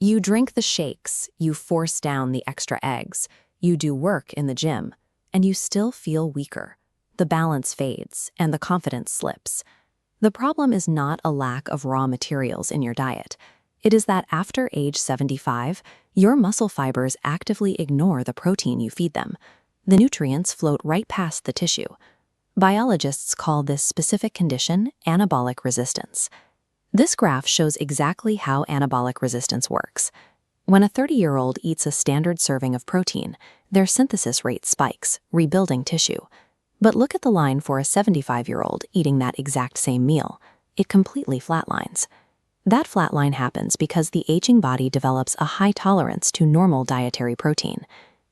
You drink the shakes, you force down the extra eggs, you do work in the gym, and you still feel weaker. The balance fades, and the confidence slips. The problem is not a lack of raw materials in your diet. It is that after age 75, your muscle fibers actively ignore the protein you feed them. The nutrients float right past the tissue. Biologists call this specific condition anabolic resistance. This graph shows exactly how anabolic resistance works. When a 30-year-old eats a standard serving of protein, their synthesis rate spikes, rebuilding tissue. But look at the line for a 75-year-old eating that exact same meal. It completely flatlines. That flatline happens because the aging body develops a high tolerance to normal dietary protein.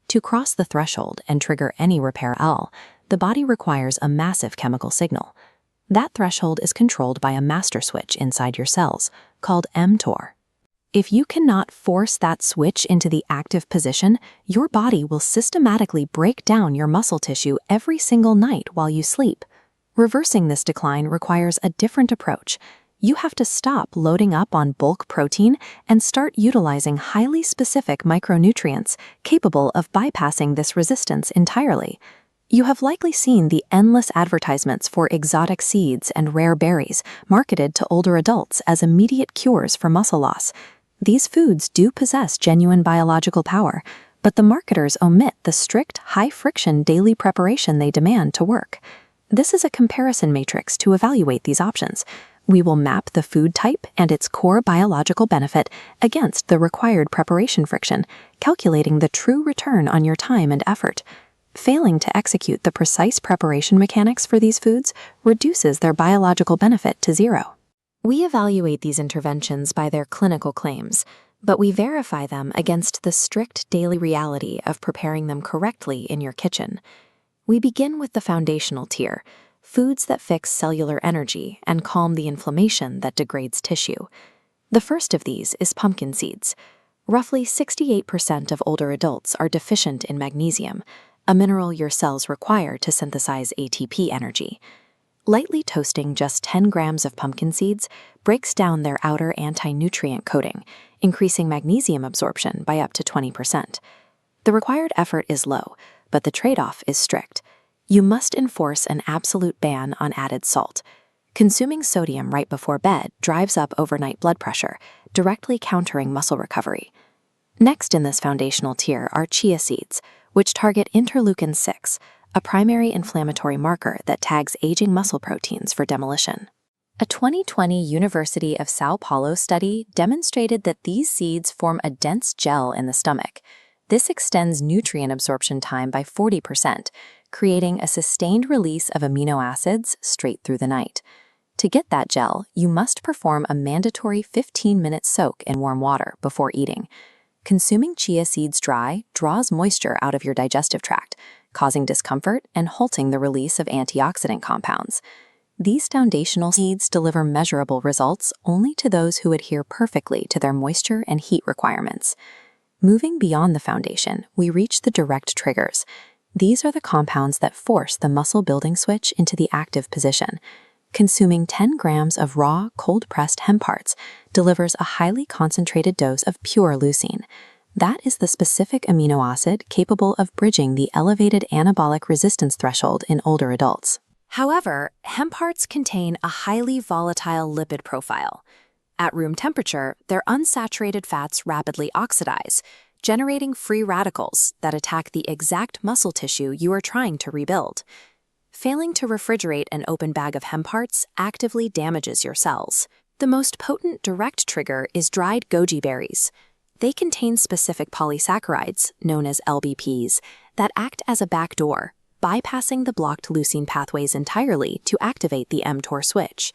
To cross the threshold and trigger any repair the body requires a massive chemical signal. That threshold is controlled by a master switch inside your cells, called mTOR. If you cannot force that switch into the active position, your body will systematically break down your muscle tissue every single night while you sleep. Reversing this decline requires a different approach. You have to stop loading up on bulk protein and start utilizing highly specific micronutrients capable of bypassing this resistance entirely. You have likely seen the endless advertisements for exotic seeds and rare berries marketed to older adults as immediate cures for muscle loss. These foods do possess genuine biological power, but the marketers omit the strict, high-friction daily preparation they demand to work. This is a comparison matrix to evaluate these options. We will map the food type and its core biological benefit against the required preparation friction, calculating the true return on your time and effort. Failing to execute the precise preparation mechanics for these foods reduces their biological benefit to zero. We evaluate these interventions by their clinical claims, but we verify them against the strict daily reality of preparing them correctly in your kitchen. We begin with the foundational tier, foods that fix cellular energy and calm the inflammation that degrades tissue. The first of these is pumpkin seeds. Roughly 68% of older adults are deficient in magnesium, a mineral your cells require to synthesize ATP energy. Lightly toasting just 10 grams of pumpkin seeds breaks down their outer anti-nutrient coating, increasing magnesium absorption by up to 20%. The required effort is low, but the trade-off is strict. You must enforce an absolute ban on added salt. Consuming sodium right before bed drives up overnight blood pressure, directly countering muscle recovery. Next in this foundational tier are chia seeds, which target interleukin-6, a primary inflammatory marker that tags aging muscle proteins for demolition. A 2020 University of São Paulo study demonstrated that these seeds form a dense gel in the stomach. This extends nutrient absorption time by 40%, creating a sustained release of amino acids straight through the night. To get that gel, you must perform a mandatory 15-minute soak in warm water before eating. Consuming chia seeds dry draws moisture out of your digestive tract, causing discomfort and halting the release of antioxidant compounds. These foundational seeds deliver measurable results only to those who adhere perfectly to their moisture and heat requirements. Moving beyond the foundation, we reach the direct triggers. These are the compounds that force the muscle-building switch into the active position. Consuming 10 grams of raw, cold-pressed hemp hearts delivers a highly concentrated dose of pure leucine. That is the specific amino acid capable of bridging the elevated anabolic resistance threshold in older adults. However, hemp hearts contain a highly volatile lipid profile. At room temperature, their unsaturated fats rapidly oxidize, generating free radicals that attack the exact muscle tissue you are trying to rebuild. Failing to refrigerate an open bag of hemp hearts actively damages your cells. The most potent direct trigger is dried goji berries. They contain specific polysaccharides, known as LBPs, that act as a backdoor, bypassing the blocked leucine pathways entirely to activate the mTOR switch.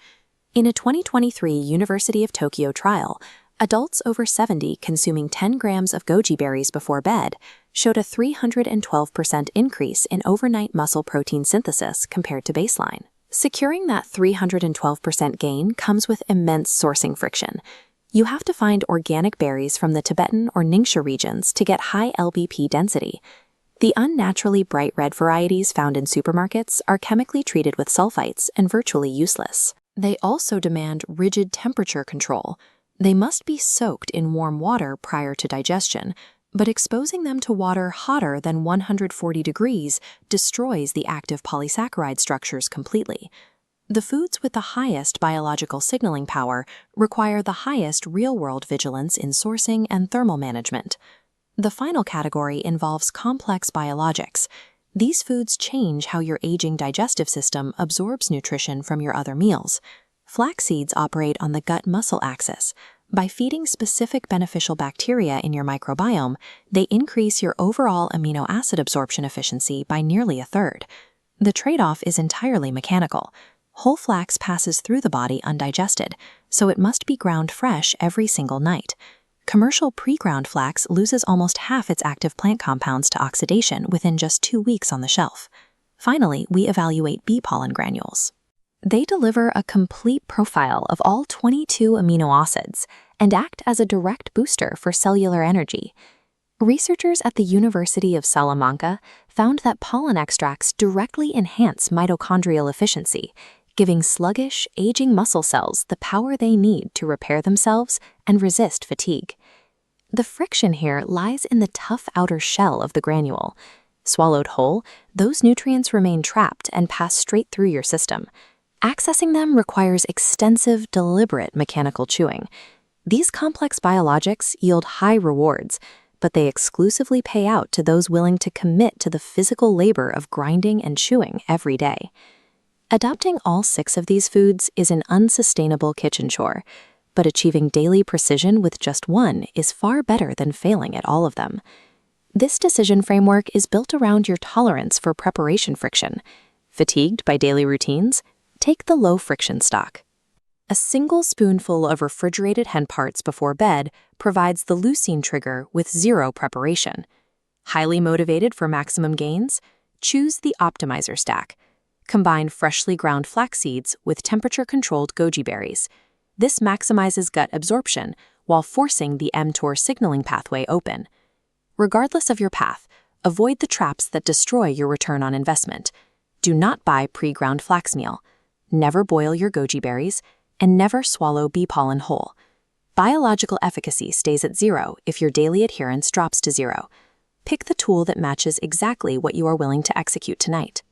In a 2023 University of Tokyo trial, adults over 70 consuming 10 grams of goji berries before bed showed a 312% increase in overnight muscle protein synthesis compared to baseline. Securing that 312% gain comes with immense sourcing friction. You have to find organic berries from the Tibetan or Ningxia regions to get high LBP density. The unnaturally bright red varieties found in supermarkets are chemically treated with sulfites and virtually useless. They also demand rigid temperature control. They must be soaked in warm water prior to digestion, but exposing them to water hotter than 140 degrees destroys the active polysaccharide structures completely. The foods with the highest biological signaling power require the highest real-world vigilance in sourcing and thermal management. The final category involves complex biologics. These foods change how your aging digestive system absorbs nutrition from your other meals. Flax seeds operate on the gut-muscle axis. By feeding specific beneficial bacteria in your microbiome, they increase your overall amino acid absorption efficiency by nearly a third. The trade-off is entirely mechanical. Whole flax passes through the body undigested, so it must be ground fresh every single night. Commercial pre-ground flax loses almost half its active plant compounds to oxidation within just 2 weeks on the shelf. Finally, we evaluate bee pollen granules. They deliver a complete profile of all 22 amino acids and act as a direct booster for cellular energy. Researchers at the University of Salamanca found that pollen extracts directly enhance mitochondrial efficiency, giving sluggish, aging muscle cells the power they need to repair themselves and resist fatigue. The friction here lies in the tough outer shell of the granule. Swallowed whole, those nutrients remain trapped and pass straight through your system. Accessing them requires extensive, deliberate mechanical chewing. These complex biologics yield high rewards, but they exclusively pay out to those willing to commit to the physical labor of grinding and chewing every day. Adopting all 6 of these foods is an unsustainable kitchen chore, but achieving daily precision with just one is far better than failing at all of them. This decision framework is built around your tolerance for preparation friction. Fatigued by daily routines? Take the low-friction stock. A single spoonful of refrigerated hen parts before bed provides the leucine trigger with 0 preparation. Highly motivated for maximum gains? Choose the optimizer stack. Combine freshly ground flax seeds with temperature-controlled goji berries. This maximizes gut absorption while forcing the mTOR signaling pathway open. Regardless of your path, avoid the traps that destroy your return on investment. Do not buy pre-ground flax meal. Never boil your goji berries, and never swallow bee pollen whole. Biological efficacy stays at 0 if your daily adherence drops to 0. Pick the tool that matches exactly what you are willing to execute tonight.